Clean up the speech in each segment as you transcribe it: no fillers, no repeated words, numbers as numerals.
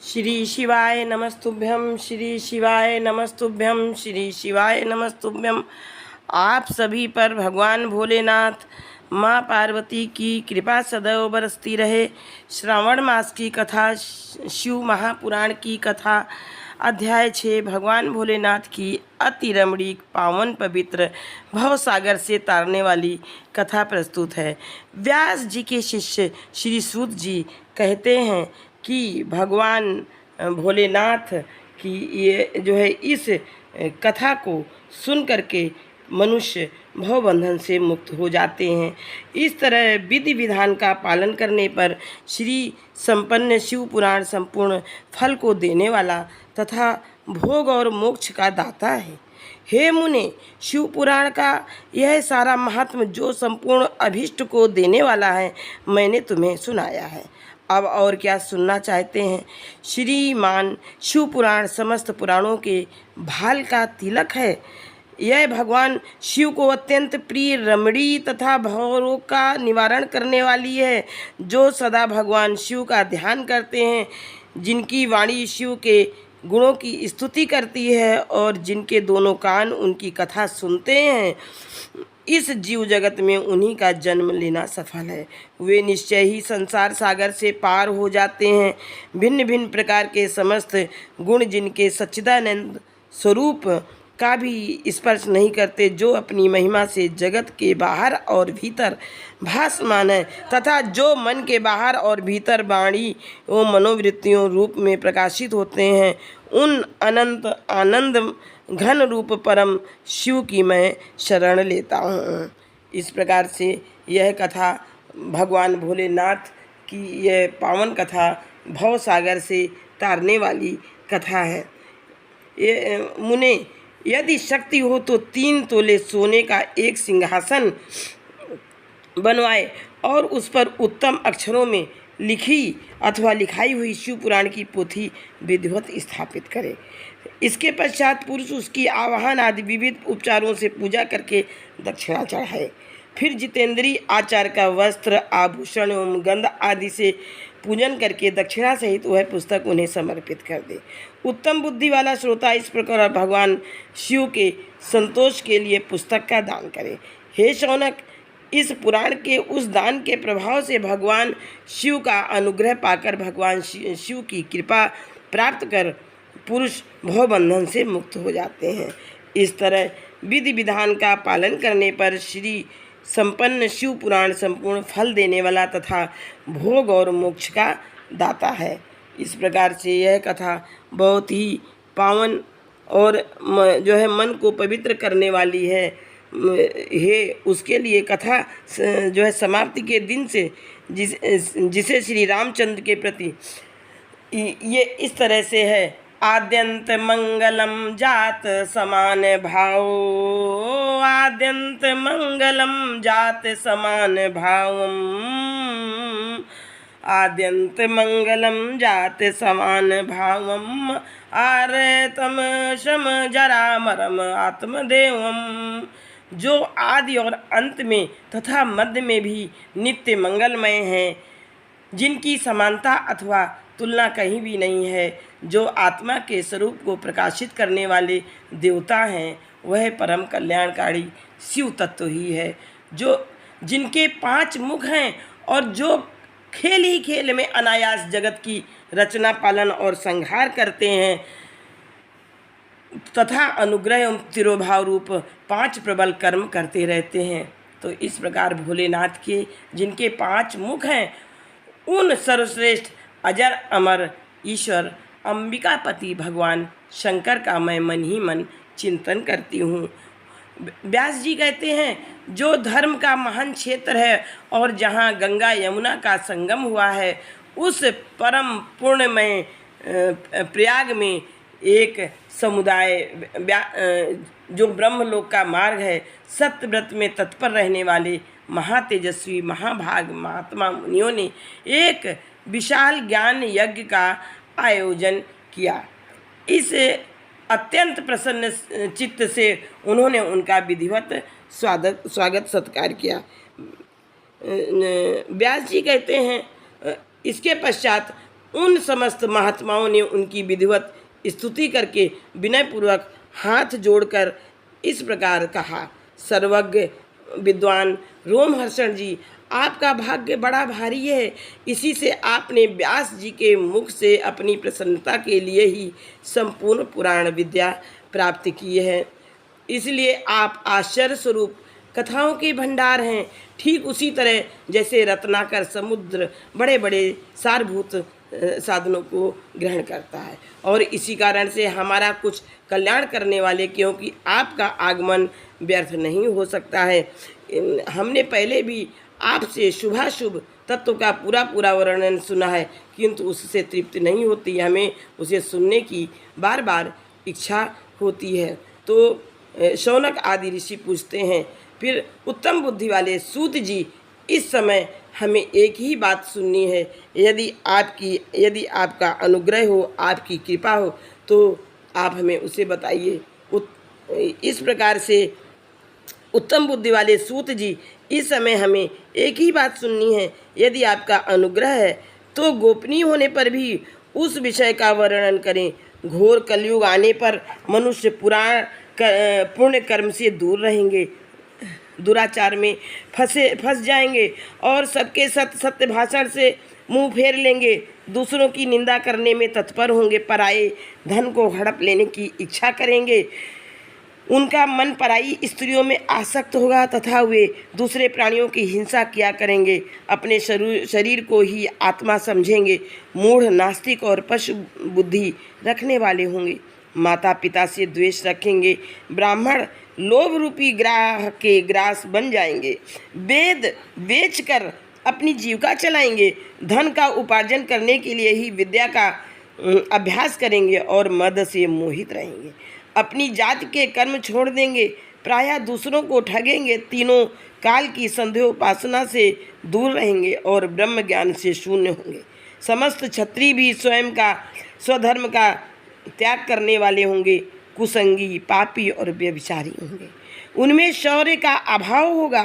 श्री शिवाय नमस्तुभ्यम, श्री शिवाय नमस्तुभ्यम, श्री शिवाय नमस्तुभ्यम। आप सभी पर भगवान भोलेनाथ माँ पार्वती की कृपा सदैव बरसती रहे। श्रावण मास की कथा, शिव महापुराण की कथा, अध्याय 6 भगवान भोलेनाथ की अति रमणीक पावन पवित्र भवसागर से तारने वाली कथा प्रस्तुत है। व्यास जी के शिष्य श्री सूत जी कहते हैं कि भगवान भोलेनाथ की ये जो है इस कथा को सुन करके मनुष्य भवबंधन से मुक्त हो जाते हैं। इस तरह विधि विधान का पालन करने पर श्री संपन्न शिव पुराण संपूर्ण फल को देने वाला तथा भोग और मोक्ष का दाता है। हे मुने, शिव पुराण का यह सारा महात्म जो संपूर्ण अभीष्ट को देने वाला है, मैंने तुम्हें सुनाया है। अब और क्या सुनना चाहते हैं? श्रीमान शिव पुराण समस्त पुराणों के भाल का तिलक है। यह भगवान शिव को अत्यंत प्रिय रमणी तथा भवरोग का निवारण करने वाली है। जो सदा भगवान शिव का ध्यान करते हैं, जिनकी वाणी शिव के गुणों की स्तुति करती है और जिनके दोनों कान उनकी कथा सुनते हैं, इस जीव जगत में उन्हीं का जन्म लेना सफल है। वे निश्चय ही संसार सागर से पार हो जाते हैं। भिन्न भिन्न प्रकार के समस्त गुण जिनके सच्चिदानंद स्वरूप का भी स्पर्श नहीं करते, जो अपनी महिमा से जगत के बाहर और भीतर भासमान है तथा जो मन के बाहर और भीतर वाणी व मनोवृत्तियों रूप में प्रकाशित होते हैं, उन अनंत आनंद घन रूप परम शिव की मैं शरण लेता हूँ। इस प्रकार से यह कथा भगवान भोलेनाथ की यह पावन कथा भव सागर से तारने वाली कथा है। ये मुने, यदि शक्ति हो तो 3 तोले सोने का एक सिंहासन बनवाए और उस पर उत्तम अक्षरों में लिखी अथवा लिखाई हुई शिव पुराण की पोथी विधिवत स्थापित करे। इसके पश्चात पुरुष उसकी आवाहन आदि विविध उपचारों से पूजा करके दक्षिणा चढ़ाए। फिर जितेंद्रीय आचार का वस्त्र, आभूषण एवं गंध आदि से पूजन करके दक्षिणा सहित वह पुस्तक उन्हें समर्पित कर दे। उत्तम बुद्धि वाला श्रोता इस प्रकार भगवान शिव के संतोष के लिए पुस्तक का दान करे। हे शौनक, इस पुराण के उस दान के प्रभाव से भगवान शिव का अनुग्रह पाकर भगवान शिव की कृपा प्राप्त कर पुरुष भवबंधन से मुक्त हो जाते हैं। इस तरह विधि विधान का पालन करने पर श्री संपन्न शिव पुराण संपूर्ण फल देने वाला तथा भोग और मोक्ष का दाता है। इस प्रकार से यह कथा बहुत ही पावन और जो है मन को पवित्र करने वाली है। उसके लिए कथा जो है समाप्ति के दिन से जिसे श्री रामचंद्र के प्रति ये इस तरह से है। आद्यंत मंगलम जात समान भाव, आद्यंत मंगलम जात समान भावम, आद्यंत मंगलम जात समान भावम, आरतम शम जरा मरम आत्मदेवम। जो आदि और अंत में तथा मध्य में भी नित्य मंगलमय हैं, जिनकी समानता अथवा तुलना कहीं भी नहीं है, जो आत्मा के स्वरूप को प्रकाशित करने वाले देवता हैं, वह परम कल्याणकारी शिव तत्व ही है। जो जिनके 5 मुख हैं और जो खेल ही खेल में अनायास जगत की रचना पालन और संहार करते हैं तथा अनुग्रह एवं तिरोभाव रूप 5 प्रबल कर्म करते रहते हैं। तो इस प्रकार भोलेनाथ के जिनके 5 मुख हैं, उन सर्वश्रेष्ठ अजर अमर ईश्वर अंबिकापति भगवान शंकर का मैं मन ही मन चिंतन करती हूँ। व्यास जी कहते हैं, जो धर्म का महान क्षेत्र है और जहाँ गंगा यमुना का संगम हुआ है, उस परम पुण्यमय प्रयाग में एक समुदाय जो ब्रह्मलोक का मार्ग है, सत्यव्रत में तत्पर रहने वाले महातेजस्वी महाभाग महात्मा मुनियों ने एक विशाल ज्ञान यज्ञ का आयोजन किया। इस अत्यंत प्रसन्न चित्त से उन्होंने उनका विधिवत स्वागत सत्कार किया। व्यास जी कहते हैं, इसके पश्चात उन समस्त महात्माओं ने उनकी विधिवत स्तुति करके विनयपूर्वक हाथ जोड़कर इस प्रकार कहा, सर्वज्ञ विद्वान रोमहर्षण जी, आपका भाग्य बड़ा भारी है। इसी से आपने व्यास जी के मुख से अपनी प्रसन्नता के लिए ही संपूर्ण पुराण विद्या प्राप्त की है। इसलिए आप आश्चर्य स्वरूप कथाओं के भंडार हैं। ठीक उसी तरह जैसे रत्नाकर समुद्र बड़े बड़े सारभूत साधनों को ग्रहण करता है, और इसी कारण से हमारा कुछ कल्याण करने वाले, क्योंकि आपका आगमन व्यर्थ नहीं हो सकता है। हमने पहले भी आपसे शुभाशुभ तत्व का पूरा वर्णन सुना है, किंतु उससे तृप्ति नहीं होती, हमें उसे सुनने की बार बार इच्छा होती है। तो शौनक आदि ऋषि पूछते हैं, फिर उत्तम बुद्धि वाले सूत जी, इस समय हमें एक ही बात सुननी है। यदि आपका अनुग्रह हो, आपकी कृपा हो, तो आप हमें उसे बताइए। इस प्रकार से उत्तम बुद्धि वाले सूत जी, इस समय हमें एक ही बात सुननी है। यदि आपका अनुग्रह है तो गोपनीय होने पर भी उस विषय का वर्णन करें। घोर कलयुग आने पर मनुष्य पुण्य कर्म से दूर रहेंगे, दुराचार में फंस जाएंगे और सबके सत्य भाषण से मुंह फेर लेंगे, दूसरों की निंदा करने में तत्पर होंगे, पराये धन को हड़प लेने की इच्छा करेंगे, उनका मन पराई स्त्रियों में आसक्त होगा तथा वे दूसरे प्राणियों की हिंसा किया करेंगे, अपने शरीर को ही आत्मा समझेंगे, मूढ़ नास्तिक और पशु बुद्धि रखने वाले होंगे, माता पिता से द्वेष रखेंगे, ब्राह्मण लोभ रूपी ग्राह के ग्रास बन जाएंगे, वेद बेचकर अपनी जीविका चलाएंगे, धन का उपार्जन करने के लिए ही विद्या का अभ्यास करेंगे और मद से मोहित रहेंगे, अपनी जाति के कर्म छोड़ देंगे, प्रायः दूसरों को ठगेंगे, तीनों काल की संध्योपासना से दूर रहेंगे और ब्रह्म ज्ञान से शून्य होंगे। समस्त क्षत्रिय भी स्वधर्म का त्याग करने वाले होंगे, कुसंगी, पापी और व्यभिचारी होंगे, उनमें शौर्य का अभाव होगा,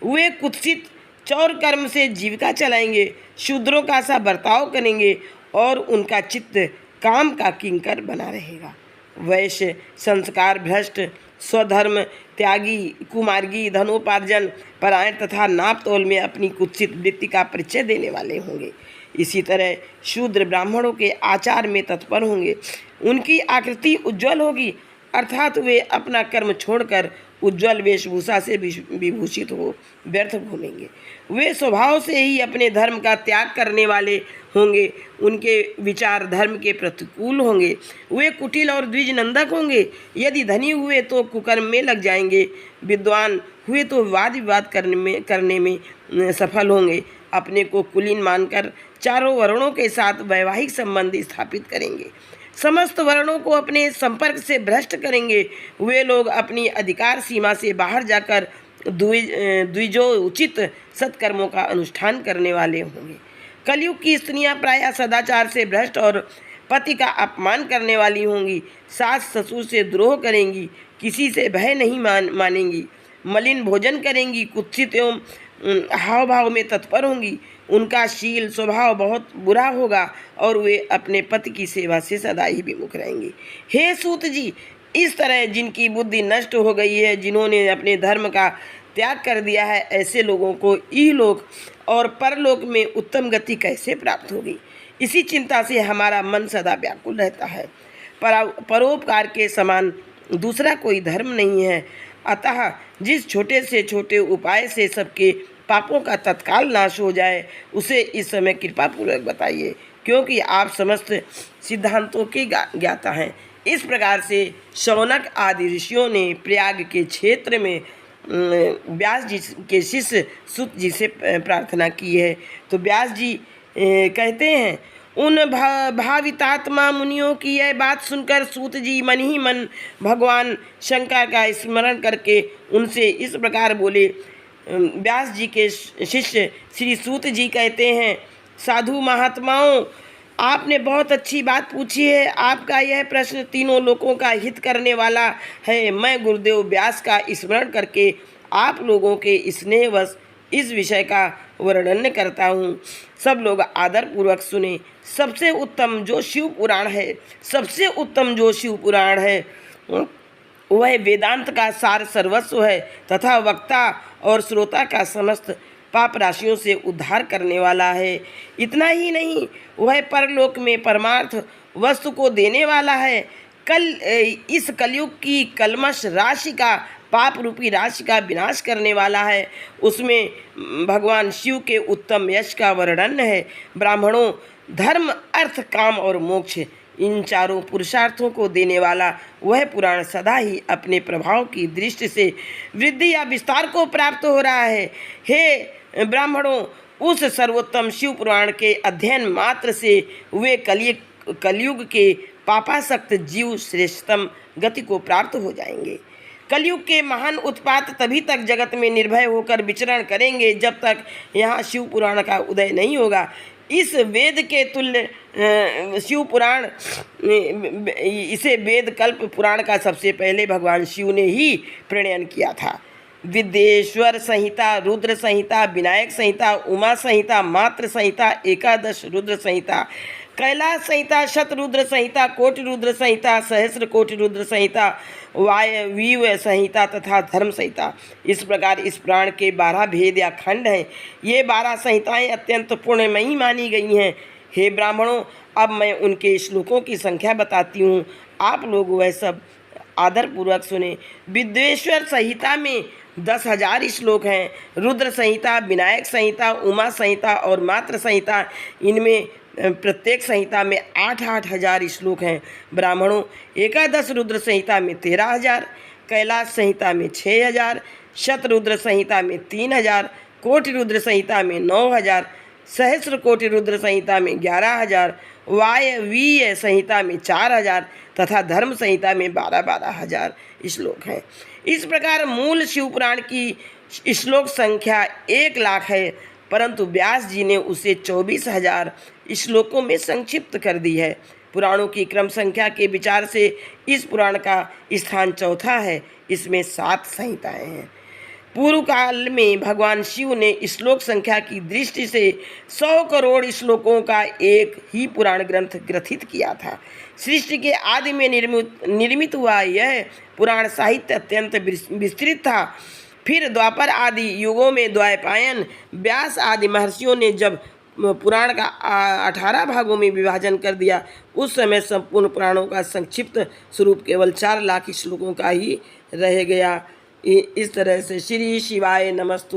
वे कुत्सित चौर कर्म से जीविका चलाएंगे, शूद्रों का सा बर्ताव करेंगे और उनका चित्त काम का किंकर बना रहेगा। वैश्य, संस्कार भ्रष्ट, स्वधर्म त्यागी, कुमार्गी, धनोपार्जन परायण तथा नाप तोल में अपनी कुत्सित वृत्ति का परिचय देने वाले होंगे। इसी तरह शूद्र ब्राह्मणों के आचार में तत्पर होंगे, उनकी आकृति उज्ज्वल होगी, अर्थात वे अपना कर्म छोड़कर उज्ज्वल वेशभूषा से विभूषित हो व्यर्थ घूमेंगे। वे स्वभाव से ही अपने धर्म का त्याग करने वाले होंगे, उनके विचार धर्म के प्रतिकूल होंगे, वे कुटिल और द्विज नंदक होंगे, यदि धनी हुए तो कुकर्म में लग जाएंगे, विद्वान हुए तो वाद विवाद करने में सफल होंगे, अपने को कुलीन मानकर चारों वर्णों के साथ वैवाहिक संबंध स्थापित करेंगे, समस्त वर्णों को अपने संपर्क से भ्रष्ट करेंगे, वे लोग अपनी अधिकार सीमा से बाहर जाकर द्विजोचित सत्कर्मों का अनुष्ठान करने वाले होंगे। कलयुग की स्त्रियां प्रायः सदाचार से भ्रष्ट और पति का अपमान करने वाली होंगी, सास ससुर से द्रोह करेंगी, किसी से भय नहीं मानेंगी, मलिन भोजन करेंगी, कुत्सित एवं हाव भाव में तत्पर होंगी, उनका शील स्वभाव बहुत बुरा होगा और वे अपने पति की सेवा से सदा ही विमुख रहेंगे। हे सूत जी, इस तरह जिनकी बुद्धि नष्ट हो गई है, जिन्होंने अपने धर्म का त्याग कर दिया है, ऐसे लोगों को इहलोक और परलोक में उत्तम गति कैसे प्राप्त होगी, इसी चिंता से हमारा मन सदा व्याकुल रहता है। परोपकार के समान दूसरा कोई धर्म नहीं है, अतः जिस छोटे से छोटे उपाय से सबके पापों का तत्काल नाश हो जाए, उसे इस समय कृपा पूर्वक बताइए, क्योंकि आप समस्त सिद्धांतों के ज्ञाता हैं। इस प्रकार से शौनक आदि ऋषियों ने प्रयाग के क्षेत्र में व्यास जी के शिष्य सुत जी से प्रार्थना की है। तो व्यास जी कहते हैं, उन भावितात्मा मुनियों की यह बात सुनकर सूत जी मन ही मन भगवान शंकर का स्मरण करके उनसे इस प्रकार बोले। व्यास जी के शिष्य श्री सूत जी कहते हैं, साधु महात्माओं, आपने बहुत अच्छी बात पूछी है। आपका यह प्रश्न तीनों लोगों का हित करने वाला है। मैं गुरुदेव व्यास का स्मरण करके आप लोगों के स्नेहवश इस विषय का वर्णन करता हूँ। सब लोग आदर पूर्वक सुने। सबसे उत्तम जो शिव पुराण है, सबसे उत्तम जो शिव पुराण है वह वेदांत का सार सर्वस्व है तथा वक्ता और श्रोता का समस्त पाप राशियों से उद्धार करने वाला है। इतना ही नहीं, वह परलोक में परमार्थ वस्तु को देने वाला है। इस कलयुग की कलमश राशि का, पाप रूपी राशि का विनाश करने वाला है। उसमें भगवान शिव के उत्तम यश का वर्णन है। ब्राह्मणों, धर्म, अर्थ, काम और मोक्ष, इन चारों पुरुषार्थों को देने वाला वह पुराण सदा ही अपने प्रभाव की दृष्टि से वृद्धि या विस्तार को प्राप्त हो रहा है। हे ब्राह्मणों, उस सर्वोत्तम शिव पुराण के अध्ययन मात्र से वे कलयुग के पापासक्त जीव श्रेष्ठतम गति को प्राप्त हो जाएंगे। कलयुग के महान उत्पात तभी तक जगत में निर्भय होकर विचरण करेंगे जब तक यहाँ शिव पुराण का उदय नहीं होगा। इस वेद के तुल्य शिव पुराण, इसे वेद कल्प पुराण का सबसे पहले भगवान शिव ने ही प्रणयन किया था। विद्येश्वर संहिता, रुद्र संहिता, विनायक संहिता, उमा संहिता, मात्र संहिता, एकादश रुद्र संहिता, कैलाश संहिता, शतरुद्र संहिता, कोटि रुद्र संहिता, सहस्र कोटि रुद्र संहिता, वायवीव संहिता तथा धर्म संहिता, इस प्रकार इस पुराण के 12 भेद या खंड हैं। ये 12 संहिताएं अत्यंत पुण्यमयी मानी गई हैं। हे ब्राह्मणों, अब मैं उनके श्लोकों की संख्या बताती हूँ, आप लोग वह सब आदरपूर्वक सुने। विद्येश्वर संहिता में 10,000 श्लोक हैं। रुद्र संहिता, विनायक संहिता, उमा संहिता और मात्र संहिता, इनमें प्रत्येक संहिता में 8-8 हजार श्लोक हैं। ब्राह्मणों, एकादश रुद्र संहिता में 13,000, कैलाश संहिता में 6,000, शतरुद्र संहिता में 3,000, कोटि रुद्र संहिता में 9,000, सहस्र कोटि रुद्र संहिता में 11,000, वायवीय संहिता में 4,000 तथा धर्म संहिता में 12-12 हजार श्लोक हैं। इस प्रकार मूल शिव पुराण की श्लोक संख्या 1 लाख है, परंतु व्यास जी ने उसे 24,000 श्लोकों में संक्षिप्त कर दी है। पुराणों की क्रम संख्या के विचार से इस पुराण का स्थान चौथा है। इसमें 7 संहिताएं हैं। पूर्व काल में भगवान शिव ने श्लोक संख्या की दृष्टि से 100 करोड़ श्लोकों का एक ही पुराण ग्रंथ ग्रथित किया था। सृष्टि के आदि में निर्मित हुआ यह पुराण साहित्य अत्यंत विस्तृत था। फिर द्वापर आदि युगों में द्वैपायन, व्यास आदि महर्षियों ने जब पुराण का 18 भागों में विभाजन कर दिया, उस समय संपूर्ण पुराणों का संक्षिप्त स्वरूप केवल 4 लाख श्लोकों का ही रह गया। इस तरह से श्री शिवाय नमस्तु।